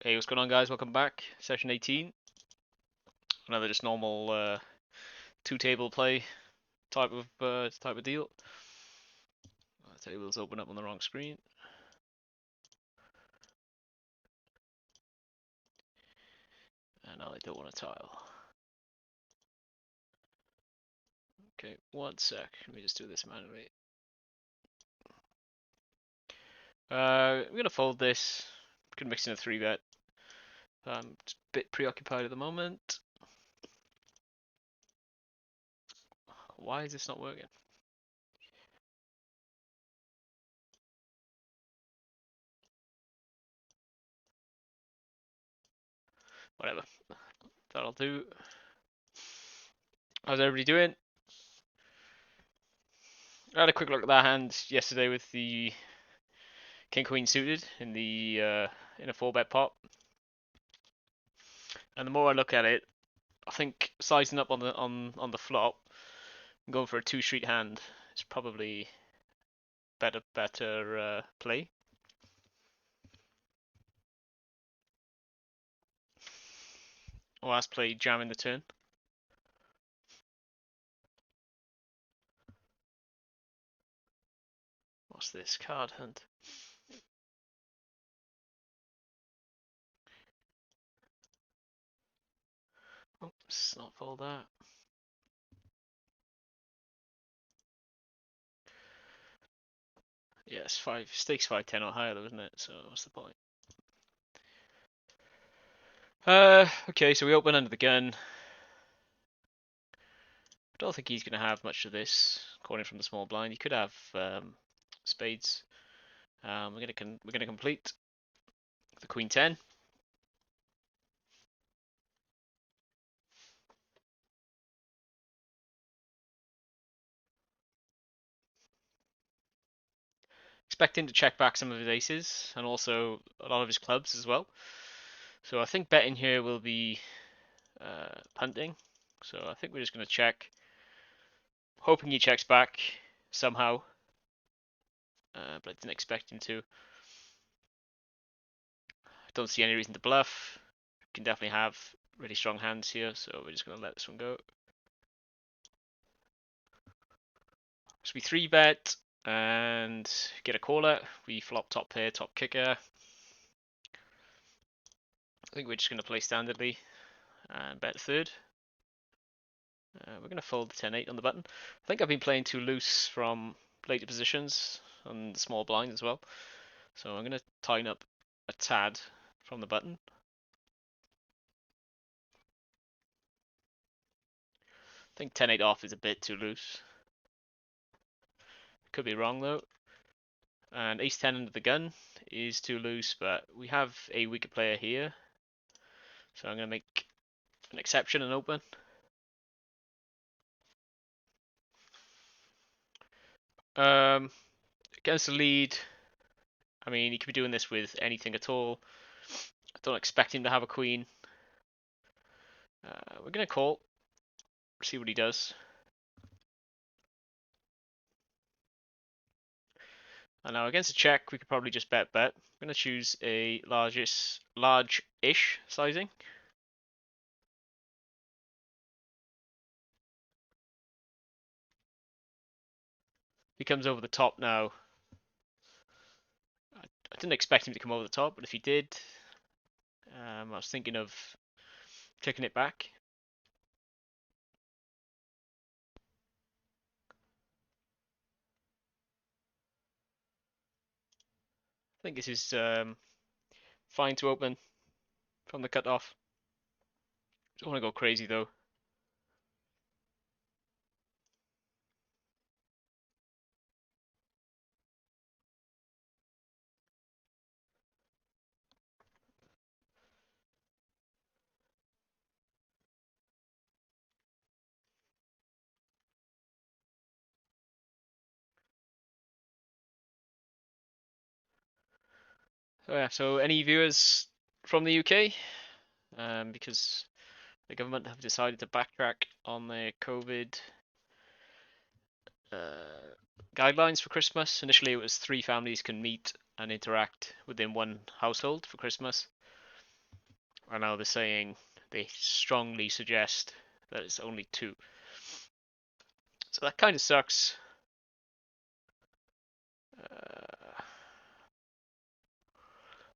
Hey, what's going on, guys? Welcome back. Session 18. Another just normal two-table play type of deal. The table's open up on the wrong screen. And now I don't want a tile. Okay, one sec. Let me just do this manually. I'm gonna fold this. Could mix in a 3-bet. I'm just a bit preoccupied at the moment. Why is this not working? Whatever. That'll do. How's everybody doing? I had a quick look at that hand yesterday with the King Queen suited in a 4-bet pot. And the more I look at it, I think sizing up on the flop and going for a 2-street hand is probably better play. Or last play jamming the turn. What's this card hunt? Oh, let's not fold that. Yes, stakes 5-10 or higher though, isn't it? So what's the point? Okay, so we open under the gun. I don't think he's going to have much of this, according from the small blind. He could have spades. We're gonna complete the Queen 10. Expecting to check back some of his aces and also a lot of his clubs as well. So I think betting here will be punting. So I think we're just going to check, hoping he checks back somehow. But I didn't expect him to. I don't see any reason to bluff. Can definitely have really strong hands here, so we're just going to let this one go. So we 3-bet and get a caller. We flop top pair, top kicker. I think we're just going to play standardly and bet third. We're going to fold the 10-8 on the button. I think I've been playing too loose from later positions on the small blind as well. So I'm going to tighten up a tad from the button. I think 10-8 off is a bit too loose. Could be wrong though. And ace-10 under the gun is too loose, but we have a weaker player here. So I'm going to make an exception and open. Against the lead, I mean, he could be doing this with anything at all. I don't expect him to have a queen. We're going to call, see what he does. And now against a check, we could probably just bet. I'm going to choose a large-ish sizing. He comes over the top now. I didn't expect him to come over the top, but if he did, I was thinking of checking it back. I think this is fine to open from the cutoff. Don't want to go crazy though. So yeah, so any viewers from the UK? Because the government have decided to backtrack on their COVID guidelines for Christmas. Initially, it was 3 families can meet and interact within one household for Christmas. And now they're saying they strongly suggest that it's only 2. So that kind of sucks.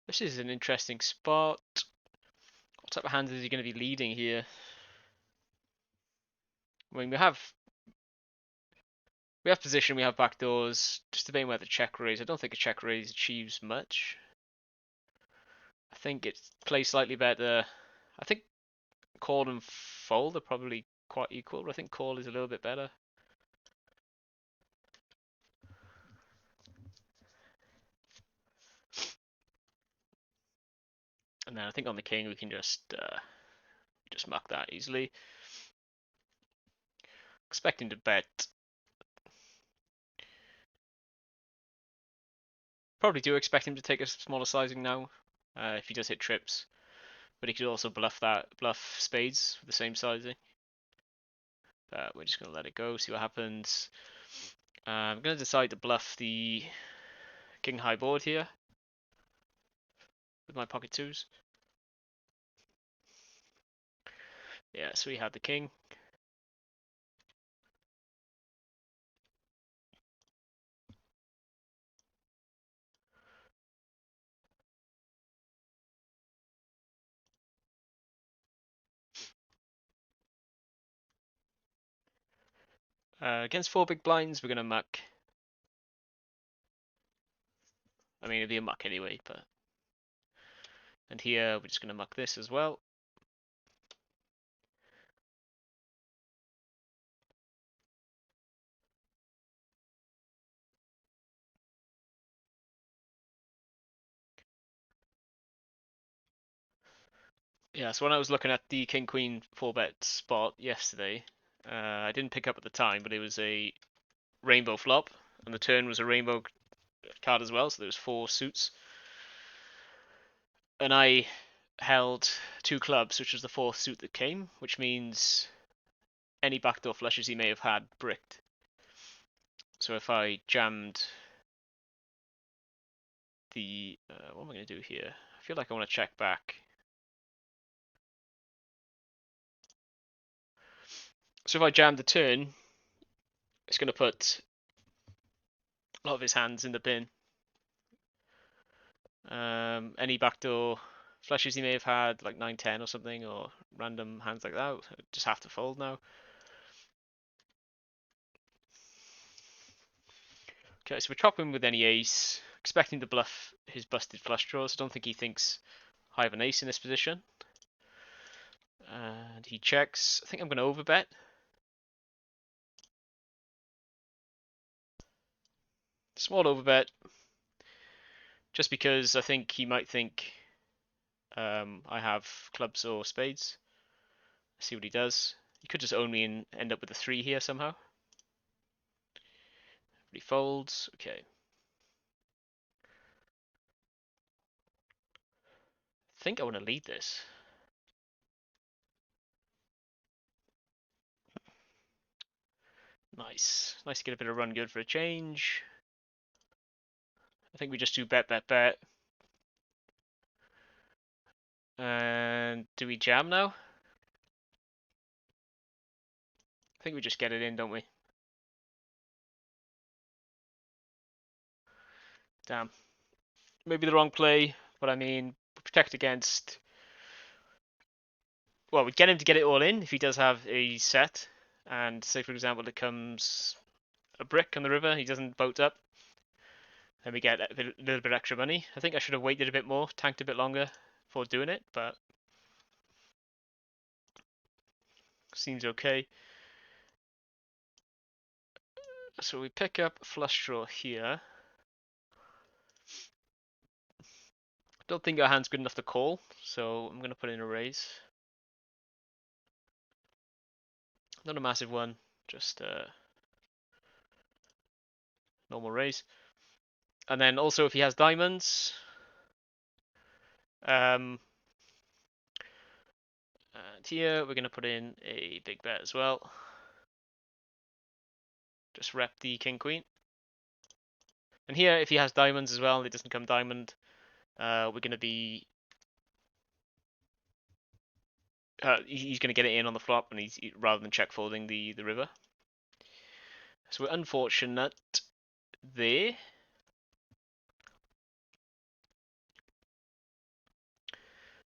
This is an interesting spot. What type of hands is he going to be leading here? I mean, we have position, we have backdoors. Just debating whether check raise. I don't think a check raise achieves much. I think it plays slightly better. I think call and fold are probably quite equal, but I think call is a little bit better. And then I think on the king we can just muck that easily. Expecting to bet. Probably do expect him to take a smaller sizing now, if he does hit trips. But he could also bluff spades with the same sizing. But we're just going to let it go, see what happens. I'm going to decide to bluff the king high board here with my pocket 2s. Yeah, so we have the king. Against 4 big blinds, we're going to muck. I mean, it'd be a muck anyway, but... And here, we're just going to muck this as well. Yeah, so when I was looking at the king-queen 4-bet spot yesterday, I didn't pick up at the time, but it was a rainbow flop, and the turn was a rainbow card as well, so there was 4 suits. And I held 2 clubs, which was the 4th suit that came, which means any backdoor flushes he may have had bricked. So if I jammed the... what am I going to do here? I feel like I want to check back. So if I jam the turn, it's going to put a lot of his hands in the bin. Any backdoor flushes he may have had, like 9-10 or something, or random hands like that, just have to fold now. Okay, so we're chopping with any ace, expecting to bluff his busted flush draws. I don't think he thinks I have an ace in this position. And he checks. I think I'm going to overbet. Small overbet. Just because I think he might think I have clubs or spades. See what he does. He could just own me and end up with a 3 here somehow. But he folds. Okay. I think I want to lead this. Nice. Nice to get a bit of run good for a change. I think we just do bet, bet, bet. And do we jam now? I think we just get it in, don't we? Damn. Maybe the wrong play, but I mean, protect against... Well, we get him to get it all in if he does have a set. And say, for example, it comes a brick on the river, he doesn't boat up. Then we get a little bit extra money. I think I should have waited a bit more, tanked a bit longer before doing it, but seems okay. So we pick up flush draw here. Don't think our hand's good enough to call, so I'm going to put in a raise. Not a massive one, just a normal raise. And then also if he has diamonds, and here we're going to put in a big bet as well. Just rep the king queen. And here if he has diamonds as well and it doesn't come diamond, we're going to be he's going to get it in on the flop, and rather than check folding the river. So we're unfortunate there.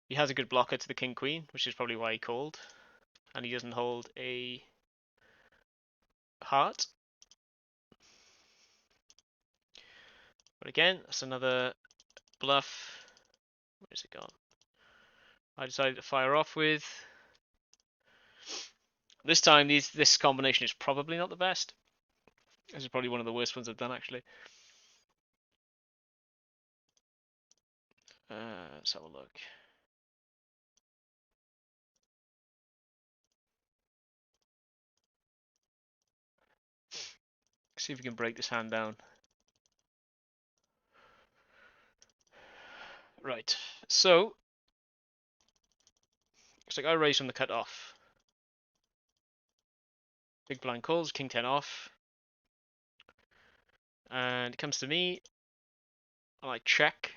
He has a good blocker to the king queen, which is probably why he called, and he doesn't hold a heart. But again, that's another bluff. Where's it gone? I decided to fire off with. This time, this combination is probably not the best. This is probably one of the worst ones I've done, actually. Let's have a look. See if we can break this hand down. Right, so looks like I raise from the cut off. Big blind calls, king 10 off. And it comes to me. I check.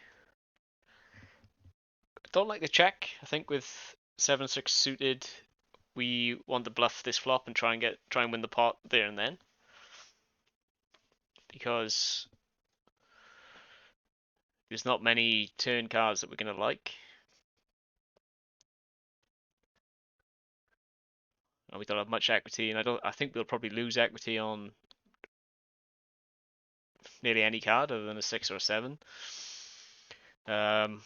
I don't like the check. I think with 7-6 suited, we want to bluff this flop and try and win the pot there and then. Because there's not many turn cards that we're gonna like. And we don't have much equity, and I think we'll probably lose equity on nearly any card other than a 6 or a 7. So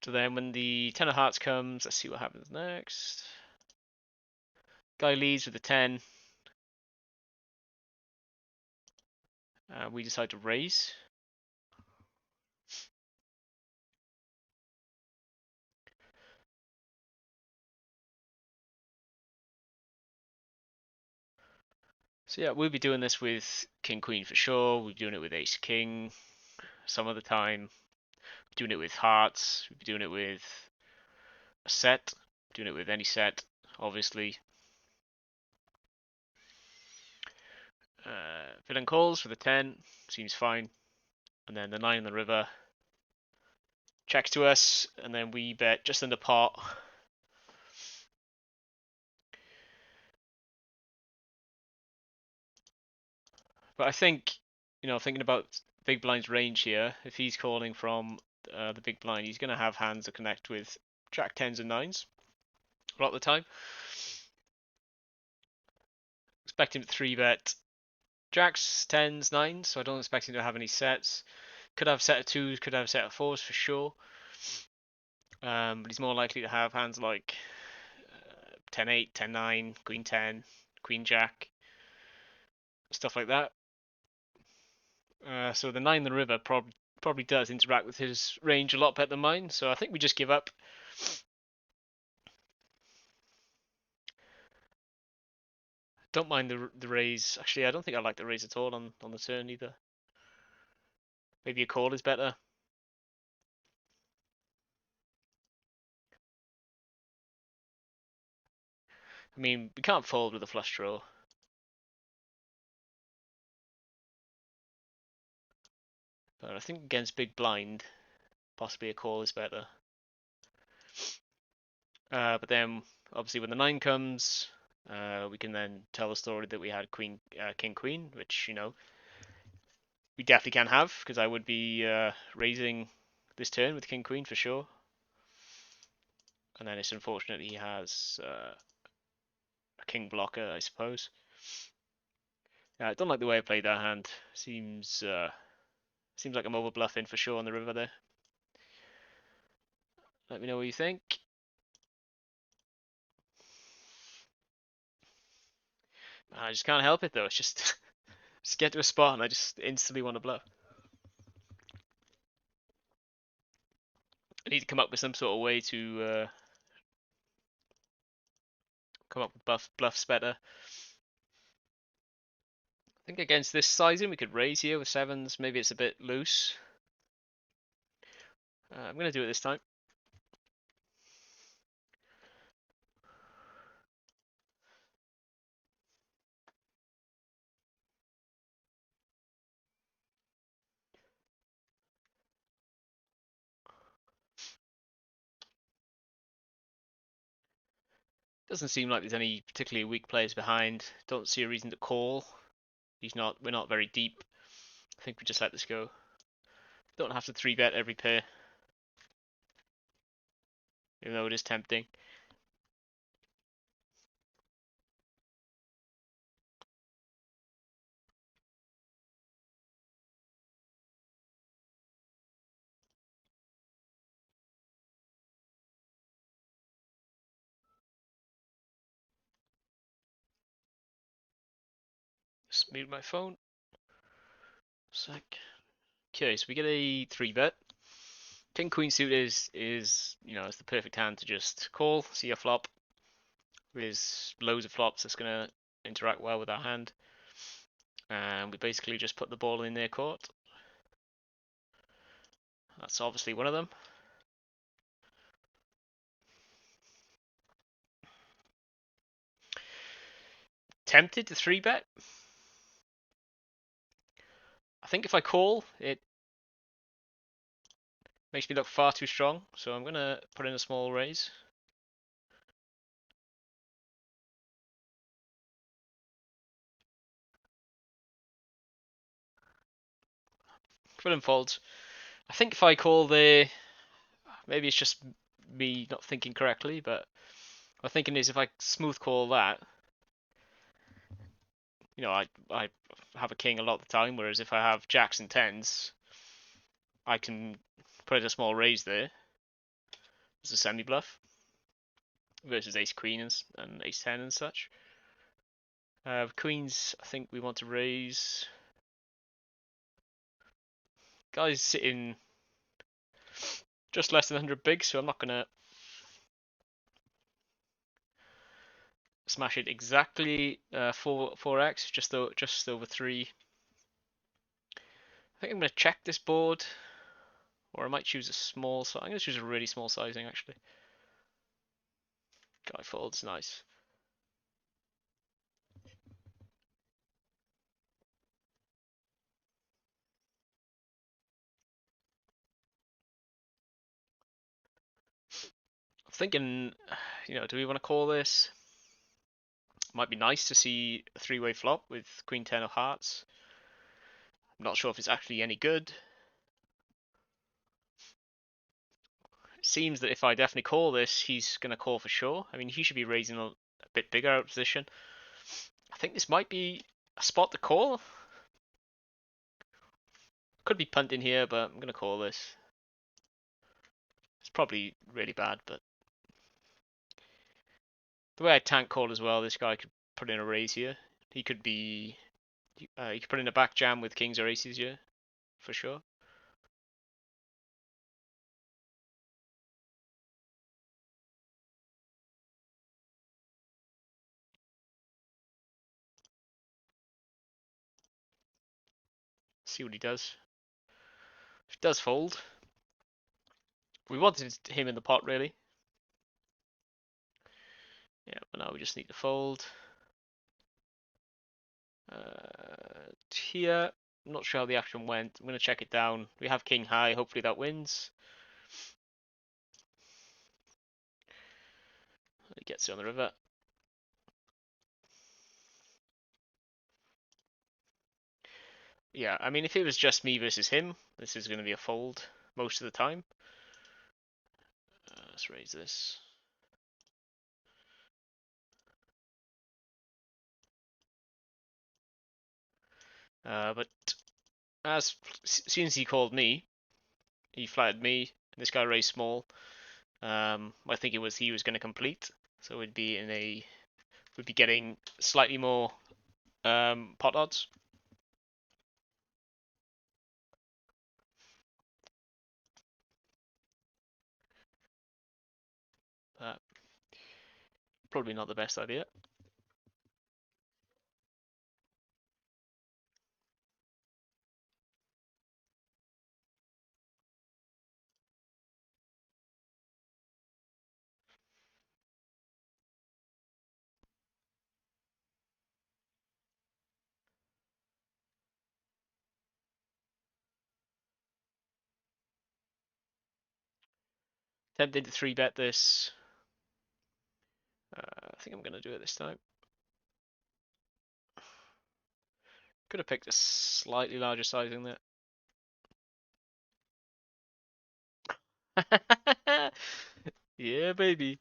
then when the 10 of hearts comes, let's see what happens next. Guy leads with a 10. We decide to raise. So yeah, we'll be doing this with King Queen for sure. We'll be doing it with Ace King some of the time. Doing it with hearts. We'll be doing it with a set. Doing it with any set, obviously. Villain calls for the 10. Seems fine. And then the 9 in the river. Checks to us. And then we bet just in the pot. But I think, thinking about big blind's range here, if he's calling from the big blind, he's going to have hands that connect with jack 10s and 9s a lot of the time. Expect him to 3-bet jacks, 10s, 9s, so I don't expect him to have any sets. Could have a set of 2s, could have a set of 4s for sure. But he's more likely to have hands like 10-8, 10-9, queen 10, queen jack, stuff like that. So the 9 in the river probably does interact with his range a lot better than mine, so I think we just give up. Don't mind the raise. Actually, I don't think I like the raise at all on the turn either. Maybe a call is better. I mean, we can't fold with a flush draw. But I think against big blind, possibly a call is better. But then, obviously, when the 9 comes, we can then tell the story that we had king queen, which we definitely can have, because I would be raising this turn with king queen for sure. And then it's unfortunate he has a king blocker, I suppose. I don't like the way I played that hand. Seems like I'm over bluffing for sure on the river there. Let me know what you think. I just can't help it though. It's just just get to a spot and I just instantly want to bluff. I need to come up with some sort of way to come up with bluffs better. I think against this sizing we could raise here with 7s. Maybe it's a bit loose. I'm going to do it this time. Doesn't seem like there's any particularly weak players behind. Don't see a reason to call. We're not very deep. I think we just let this go. Don't have to 3-bet every pair, even though it is tempting. Just mute my phone. Sec. Okay, so we get a 3-bet. King Queen suit is is the perfect hand to just call, see a flop. There's loads of flops that's gonna interact well with our hand, and we basically just put the ball in their court. That's obviously one of them. Tempted to 3-bet. I think if I call, it makes me look far too strong, so I'm gonna put in a small raise. Villain folds. I think if I call there, maybe it's just me not thinking correctly, but my thinking is if I smooth call that, I have a king a lot of the time, whereas if I have jacks and tens, I can put in a small raise there as a semi bluff versus ace queen and ace 10 and such. Queens, I think we want to raise. Guy's sitting just less than 100 big, so I'm not gonna smash it exactly 4x, just over 3. I think I'm gonna check this board, or I might choose a small. So I'm gonna choose a really small sizing actually. Guy folds, nice. I'm thinking, do we want to call this? Might be nice to see a 3-way flop with Queen 10 of hearts. I'm not sure if it's actually any good. It seems that if I definitely call this, he's going to call for sure. I mean, he should be raising a bit bigger out of position. I think this might be a spot to call. Could be punting here, but I'm going to call this. It's probably really bad, but the way I tank call as well, this guy could put in a raise here. He could be, he could put in a back jam with kings or aces here, for sure. See what he does. If he does fold, we wanted him in the pot really. Yeah, but now we just need to fold. Here, I'm not sure how the action went. I'm going to check it down. We have king high. Hopefully that wins. He gets it on the river. Yeah, I mean, if it was just me versus him, this is going to be a fold most of the time. Let's raise this. But as soon as he called me, he flattered me. This guy raised small. I think it was he was going to complete, so we'd be getting slightly more pot odds. Probably not the best idea. Tempted to 3-bet this. I think I'm going to do it this time. Could have picked a slightly larger sizing there. Yeah, baby.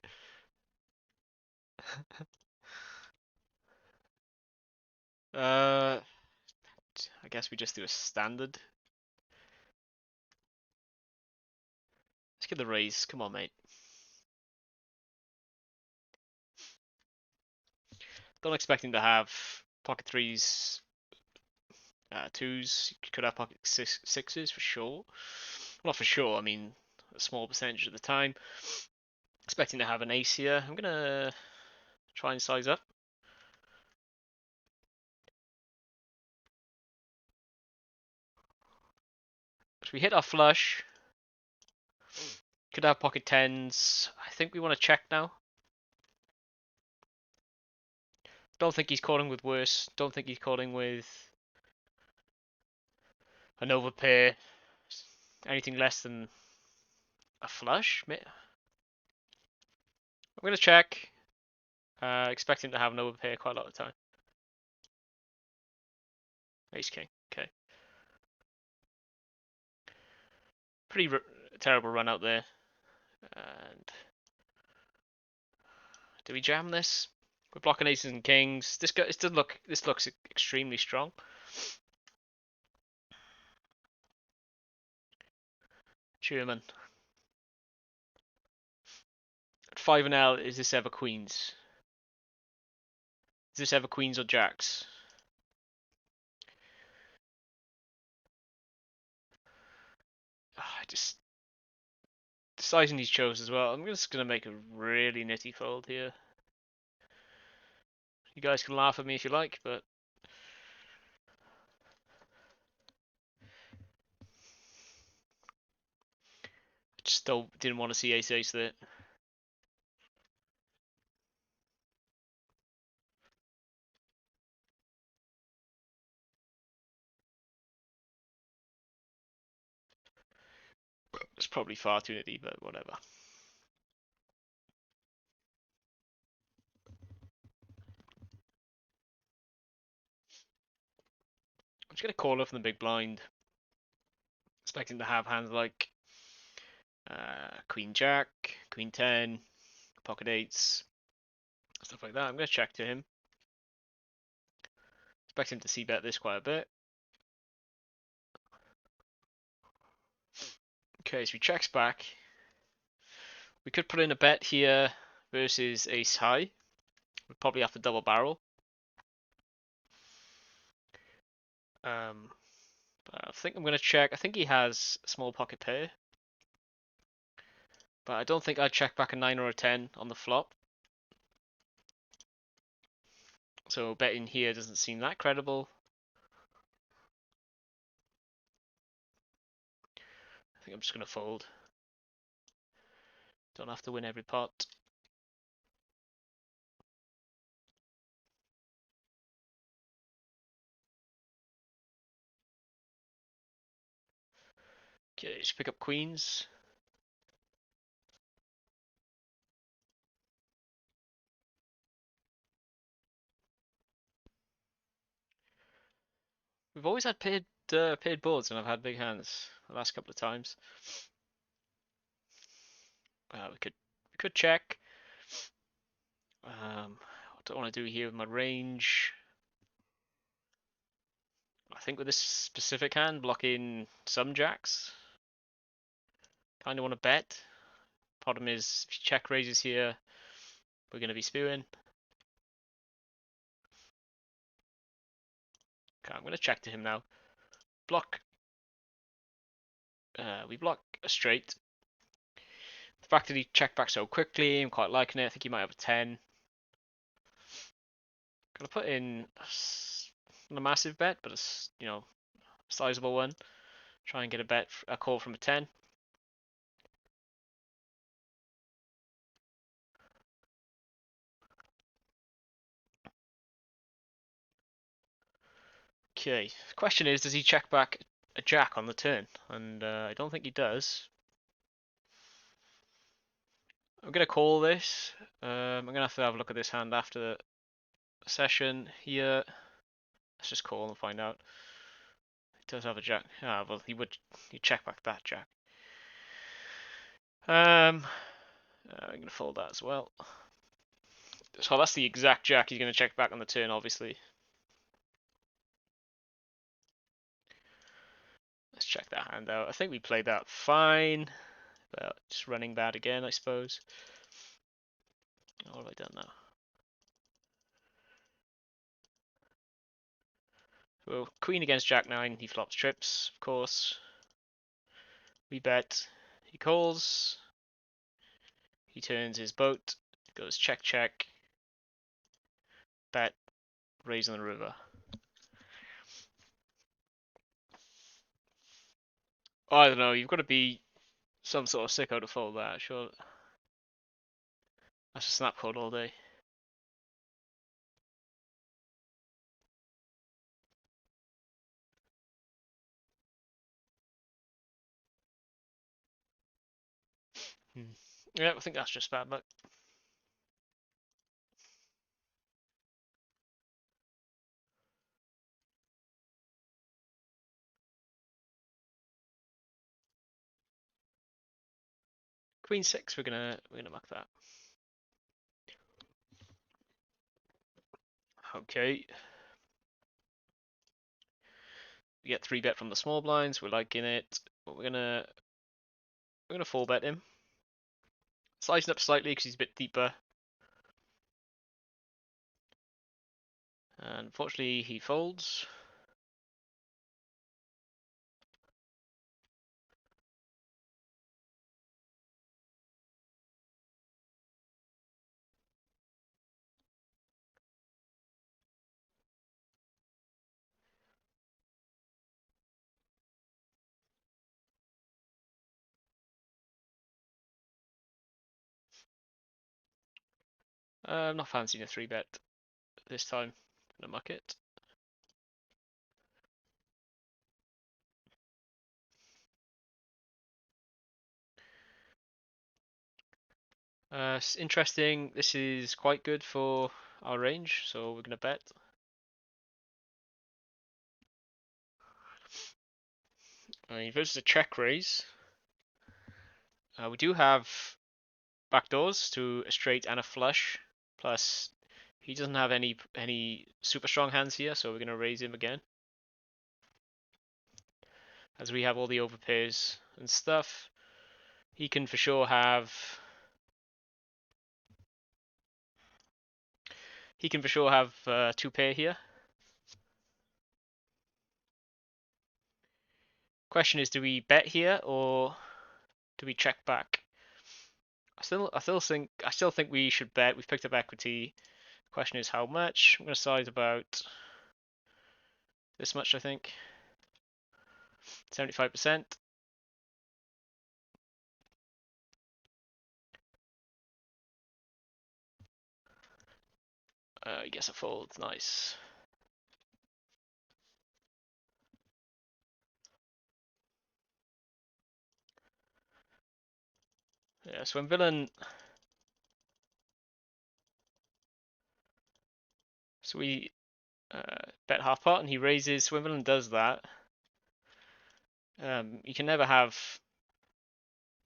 I guess we just do a standard. Let's get the raise. Come on, mate. Don't expect him to have pocket threes, twos. Could have pocket sixes for sure. Not for sure. I mean, a small percentage of the time. Expecting to have an ace here. I'm gonna try and size up. So we hit our flush. Could have pocket tens. I think we want to check now. Don't think he's calling with worse. Don't think he's calling with an overpair. Anything less than a flush. I'm gonna check. Expecting to have an overpair quite a lot of the time. Ace king. Okay. Pretty terrible run out there. And do we jam this? We're blocking aces and kings. This looks extremely strong. German. At 5 and L, is this ever queens? Is this ever queens or jacks? Just the sizing he's chose as well. I'm just gonna make a really nitty fold here. You guys can laugh at me if you like, but I just still didn't want to see ace ace there. It's probably far too nitty, but whatever. I'm just gonna call off from the big blind, expecting to have hands like Queen Jack, Queen 10, pocket eights, stuff like that. I'm gonna check to him. Expect him to see bet this quite a bit. Okay, so he checks back. We could put in a bet here versus ace high. We'd probably have to double barrel. But I think I'm going to check. I think he has a small pocket pair. But I don't think I'd check back a 9 or a 10 on the flop. So betting here doesn't seem that credible. I think I'm just going to fold. Don't have to win every pot. Okay, just pick up queens. We've always had paired boards and I've had big hands the last couple of times. We could check. What do I want to do here with my range? I think with this specific hand, blocking some jacks. Kind of want to bet. Problem is, if you check raises here, we're going to be spewing. Okay, I'm going to check to him now. Block. We block a straight. The fact that he checked back so quickly, I'm quite liking it. I think he might have a 10. Gonna put in not a massive bet, but a sizable one. Try and get a call from a 10. Okay, the question is, does he check back a jack on the turn? And I don't think he does. I'm going to call this. I'm going to have a look at this hand after the session here. Let's just call and find out. He does have a jack. Ah, well, he check back that jack. I'm going to fold that as well. So that's the exact jack he's going to check back on the turn, obviously. Let's check that hand out. I think we played that fine. But just running bad again, I suppose. What have I done now? So queen against jack 9, he flops trips, of course. We bet. He calls. He turns his boat. Goes check check. Bet. Raise on the river. Oh, I don't know. You've got to be some sort of sicko to fold that. Sure. That's a snap code all day. Yeah, I think that's just bad luck. Queen 6, we're gonna muck that. Okay. We get 3 bet from the small blinds. We're liking it, but we're gonna 4 bet him. Slicing up slightly because he's a bit deeper. And unfortunately, he folds. I'm not fancying a 3 bet this time. Gonna muck it. Interesting. This is quite good for our range, so we're gonna bet. Versus a check raise. We do have backdoors to a straight and a flush. Plus, he doesn't have any super strong hands here, so we're gonna raise him again. As we have all the overpairs and stuff, he can for sure have. He can for sure have 2 pair here. Question is, do we bet here or do we check back? I still think we should bet. We've picked up equity. Question is how much. I'm going to size about this much, I think. 75%. I guess a fold. Nice. Yeah, so when villain. So we bet half pot and he raises. So when villain does that, you can never have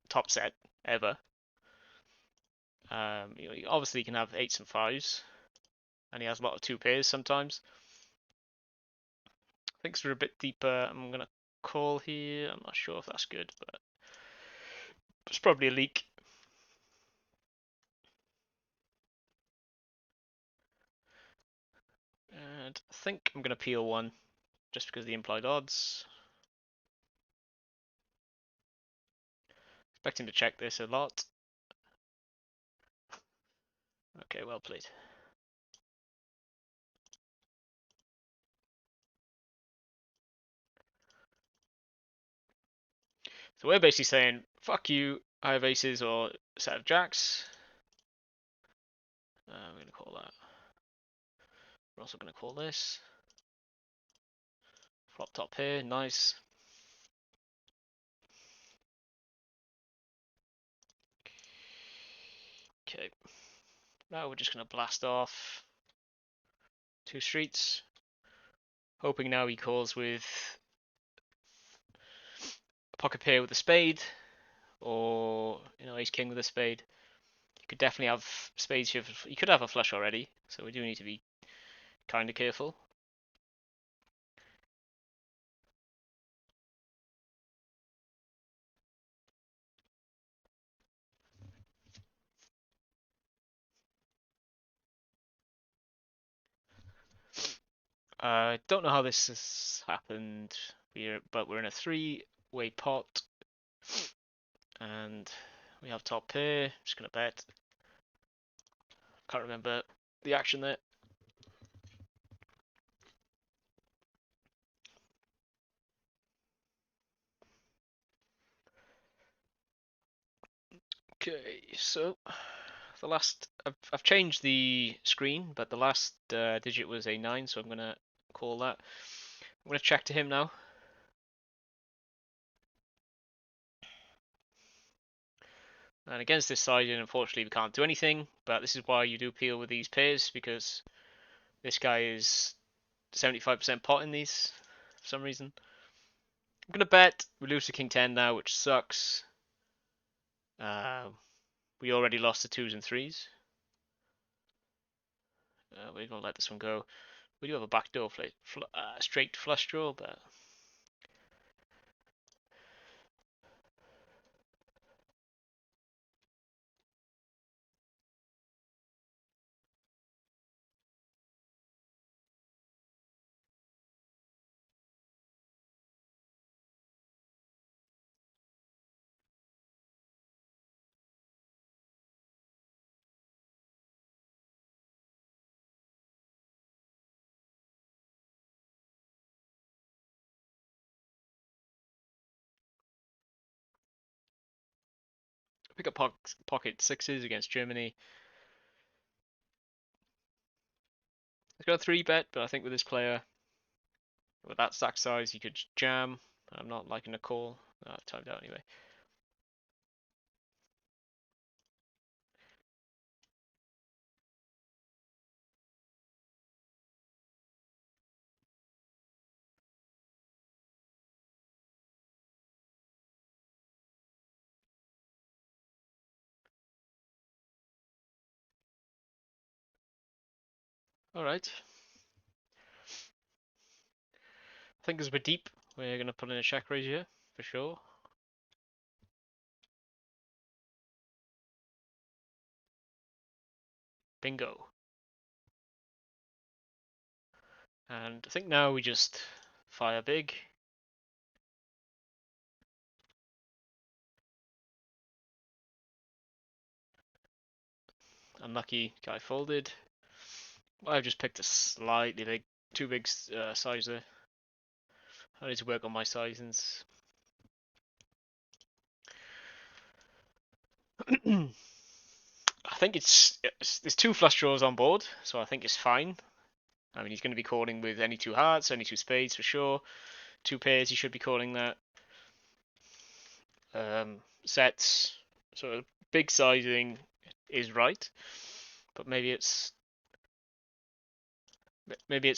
top set ever. Obviously, you can have 8s and 5s, and he has a lot of 2 pairs sometimes. I think we're a bit deeper. I'm gonna call here. I'm not sure if that's good, but it's probably a leak. And I think I'm gonna peel 1 just because of the implied odds. Expecting to check this a lot. Okay, well played. So we're basically saying, fuck you, I have aces or a set of jacks. I'm going to call that. We're also going to call this. Flop top here, nice. Okay, now we're just going to blast off 2 streets, hoping now he calls with a pocket pair with a spade, or ace king with a spade. You could definitely have spades here. You could have a flush already, so we do need to be kind of careful. I don't know how this has happened. But we're in a 3-way pot, and we have top pair. Just gonna bet. Can't remember the action there. Okay, so the last I've changed the screen, but the last digit was a 9, so I'm gonna call that. I'm gonna check to him now. And against this side, unfortunately, we can't do anything. But this is why you do peel with these pairs, because this guy is 75% pot in these for some reason. I'm gonna bet. We lose to king 10 now, which sucks. We already lost the 2s and 3s. We're gonna let this one go. We do have a backdoor straight flush draw, but pick up pocket 6s against Germany. He's got a 3-bet, but I think with this player, with that stack size, he could jam. I'm not liking the call. Timed out anyway. Alright. I think as we're deep, we're going to put in a check raise here, for sure. Bingo. And I think now we just fire big. Unlucky, guy folded. I've just picked a slightly big, too big size there. I need to work on my sizings. I think there's 2 flush draws on board, so I think it's fine. I mean, he's going to be calling with any 2 hearts, any 2 spades for sure. 2 pairs, he should be calling that. Sets, so big sizing is right, but maybe it's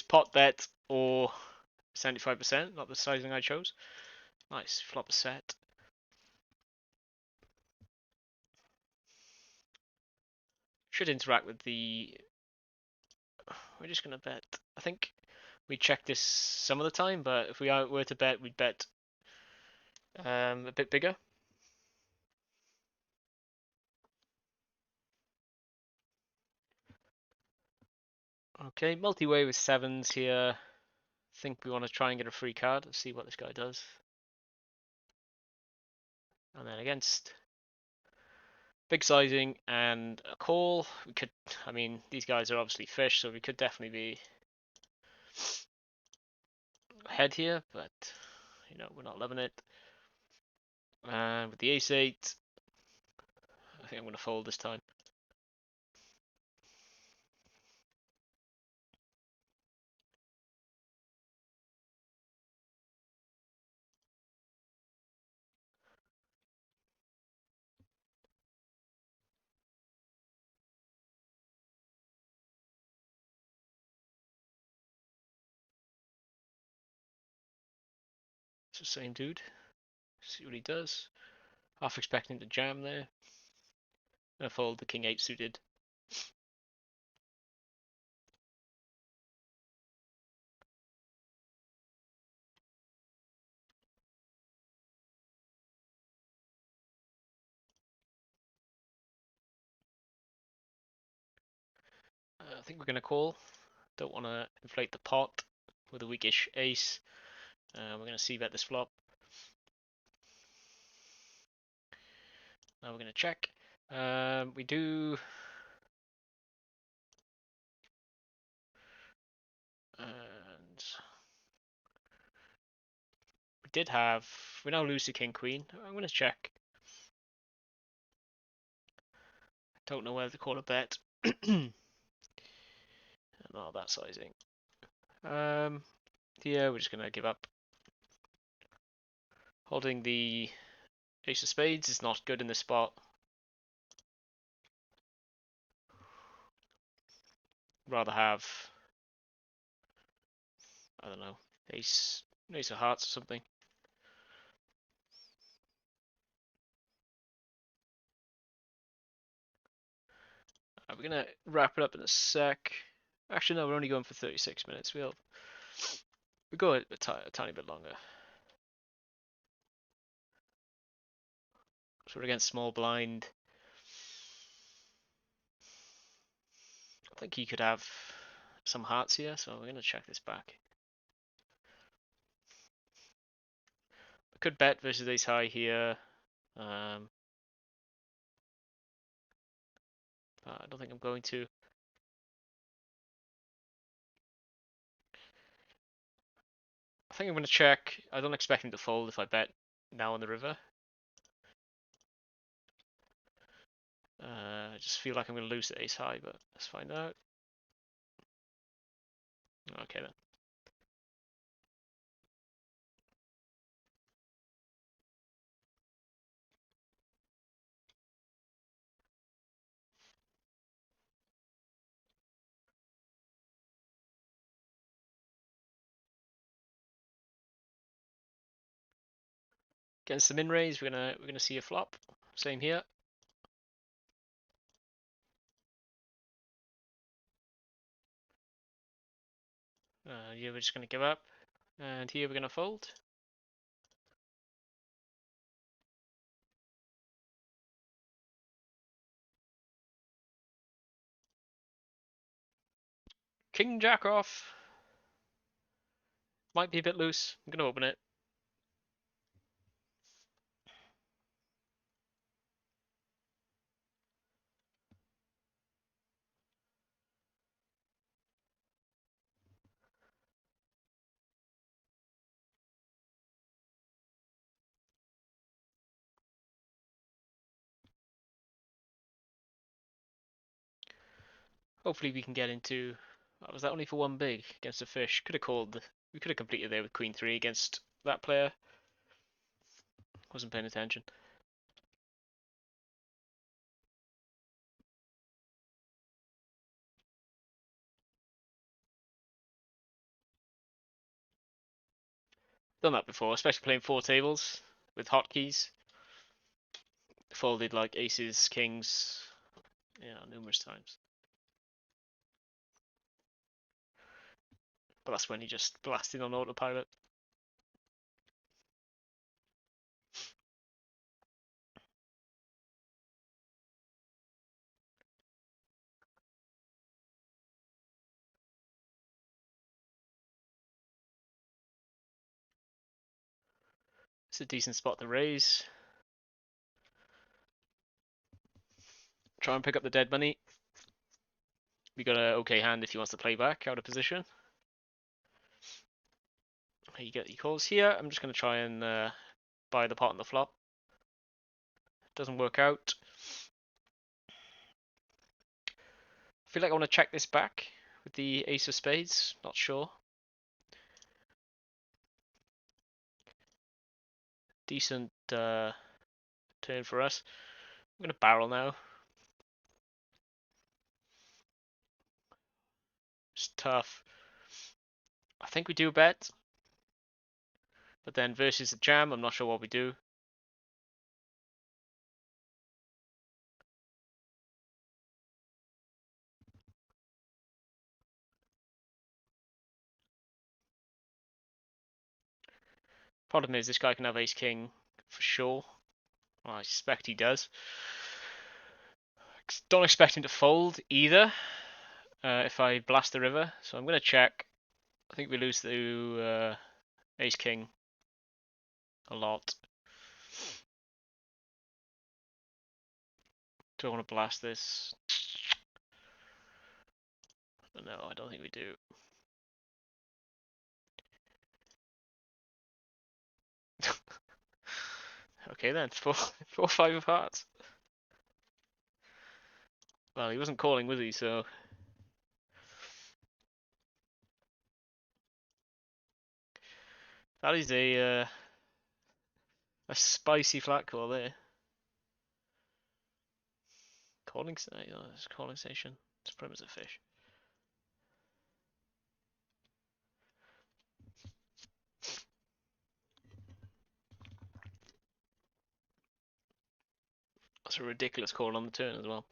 pot bet or 75%, not the sizing I chose. Nice, flop a set. Should interact with the. We're just gonna bet. I think we check this some of the time, but if we were to bet, we'd bet a bit bigger. Okay, multi-way with 7s here. I think we want to try and get a free card. Let's see what this guy does. And then against big sizing and a call, we could. I mean, these guys are obviously fish, so we could definitely be ahead here, but we're not loving it. And with the ace-8, I think I'm going to fold this time. It's the same dude. See what he does. Half expecting to jam there. Gonna fold the king 8 suited. I think we're gonna call. Don't want to inflate the pot with a weakish ace. We're gonna see bet this flop. Now we're gonna check. We do. And we did have. We now lose to king queen. I'm gonna check. Don't know whether to call a bet. Not that sizing. Yeah, we're just gonna give up. Holding the ace of spades is not good in this spot. Rather have, I don't know, ace of hearts or something. We're gonna wrap it up in a sec. Actually, no, we're only going for 36 minutes. We go a tiny bit longer. So we're against small blind. I think he could have some hearts here, so we're gonna check this back. I could bet versus ace high here. But I don't think I'm going to. I think I'm going to check. I don't expect him to fold if I bet now on the river. I just feel like I'm going to lose the ace high, but let's find out. Okay then. Against the min raise, we're gonna see a flop. Same here. Yeah, we're just gonna give up, and here we're gonna fold. King jack off. Might be a bit loose. I'm gonna open it. Hopefully we can get into. Was that only for one big against a fish? Could have called. We could have completed there with queen 3 against that player. Wasn't paying attention. Done that before, especially playing 4 tables with hotkeys. Folded like aces, kings, numerous times. But that's when he just blasted on autopilot. It's a decent spot to raise. Try and pick up the dead money. We got an okay hand if he wants to play back out of position. He calls here. I'm just going to try and buy the pot on the flop. Doesn't work out. I feel like I want to check this back with the ace of spades. Not sure. Decent turn for us. I'm going to barrel now. It's tough. I think we do bet. But then versus the jam, I'm not sure what we do. Problem is, this guy can have ace king for sure. Well, I suspect he does. Don't expect him to fold either if I blast the river. So I'm going to check. I think we lose to ace king a lot. Do I want to blast this? No, I don't think we do. Okay then, 4-5 of hearts. Well, he wasn't calling, was he? So that is a spicy flat call there. Calling, it's calling station. It's prim as a fish. That's a ridiculous call on the turn as well.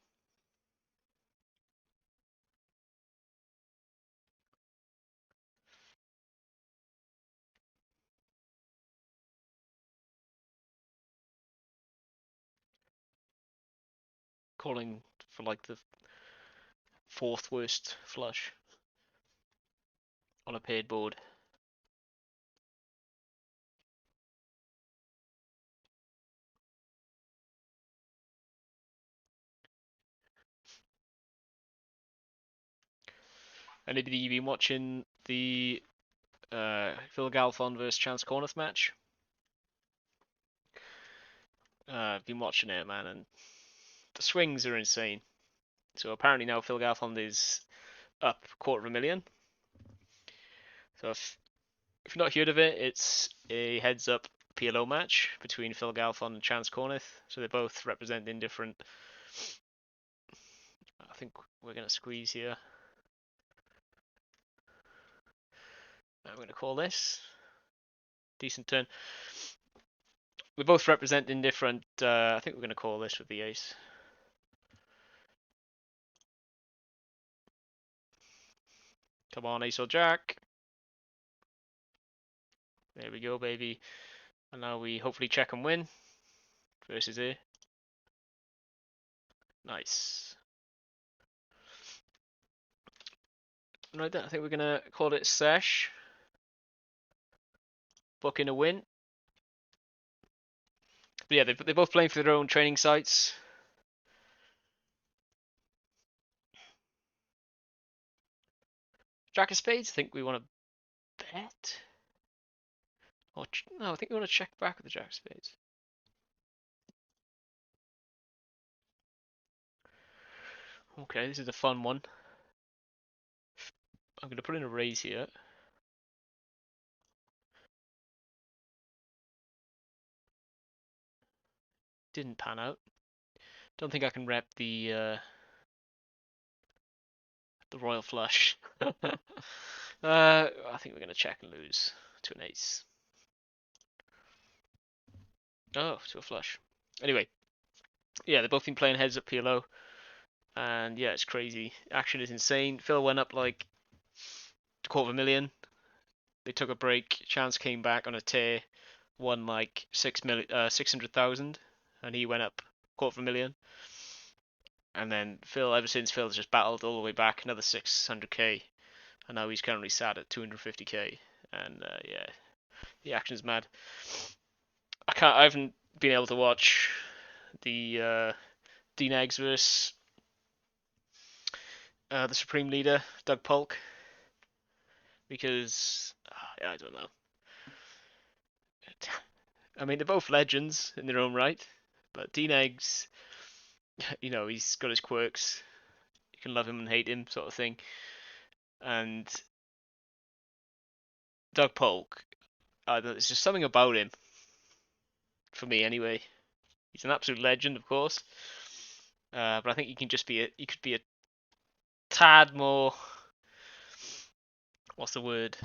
Calling for like the fourth worst flush on a paired board. Anybody been watching the Phil Galfond versus Chance Corneth match? I've been watching it, man, and the swings are insane. So apparently now Phil Galfond is up $250,000. So if you've not heard of it, it's a heads-up PLO match between Phil Galfond and Chance Corneth. So they're both representing different. I think we're gonna squeeze here. I'm gonna call this decent turn. We're both representing different. I think we're gonna call this with the ace. Come on, ace or jack. There we go, baby. And now we hopefully check and win versus A. Nice. Right then, I think we're gonna call it sesh. Book in a win. But yeah, they're both playing for their own training sites. Jack of spades, I think we want to bet. Or no, I think we want to check back with the jack of spades. Okay, this is a fun one. I'm going to put in a raise here. Didn't pan out. Don't think I can rep the royal flush. I think we're going to check and lose to an ace. Oh, to a flush. Anyway, yeah, they've both been playing heads up PLO. And yeah, it's crazy. Action is insane. Phil went up like $250,000. They took a break. Chance came back on a tear, won like 600,000, and he went up $250,000. And then Phil, ever since Phil's just battled all the way back, another 600k, and now he's currently sat at 250k. And yeah, the action's mad. I haven't been able to watch the Dean Eggs versus the Supreme Leader Doug Polk because I don't know. I mean, they're both legends in their own right, but Dean Eggs, you know, he's got his quirks. You can love him and hate him, sort of thing. And Doug Polk, there's just something about him, for me anyway. He's an absolute legend, of course, but I think he could be a tad more. What's the word?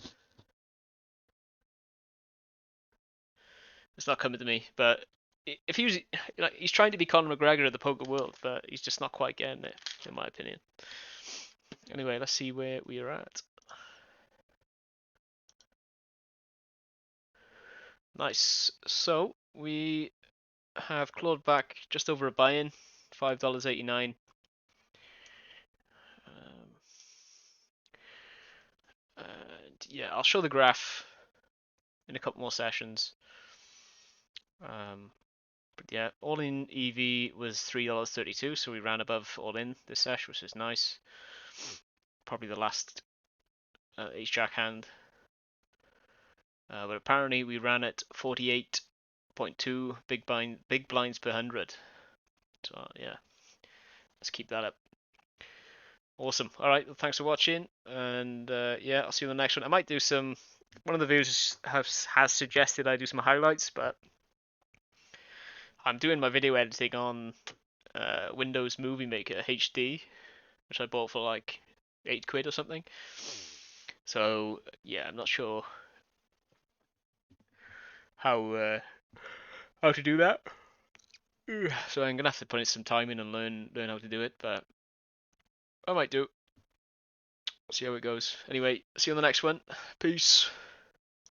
It's not coming to me. But if he was, like, he's trying to be Conor McGregor of the poker world, but he's just not quite getting it, in my opinion. Anyway, let's see where we are at. Nice. So we have clawed back just over a buy-in, $5.89. And yeah, I'll show the graph in a couple more sessions. But yeah, all-in EV was $3.32, so we ran above all-in this sesh, which is nice. Probably the last ace-jack hand. But apparently we ran at 48.2 big blinds per 100. So yeah, let's keep that up. Awesome. All right, well, thanks for watching, and yeah, I'll see you in the next one. I might do some. One of the viewers has suggested I do some highlights, but I'm doing my video editing on Windows Movie Maker HD, which I bought for like £8 or something. So yeah, I'm not sure how to do that. So I'm gonna have to put in some time in and learn how to do it, but I might do. See how it goes. Anyway, see you on the next one. Peace.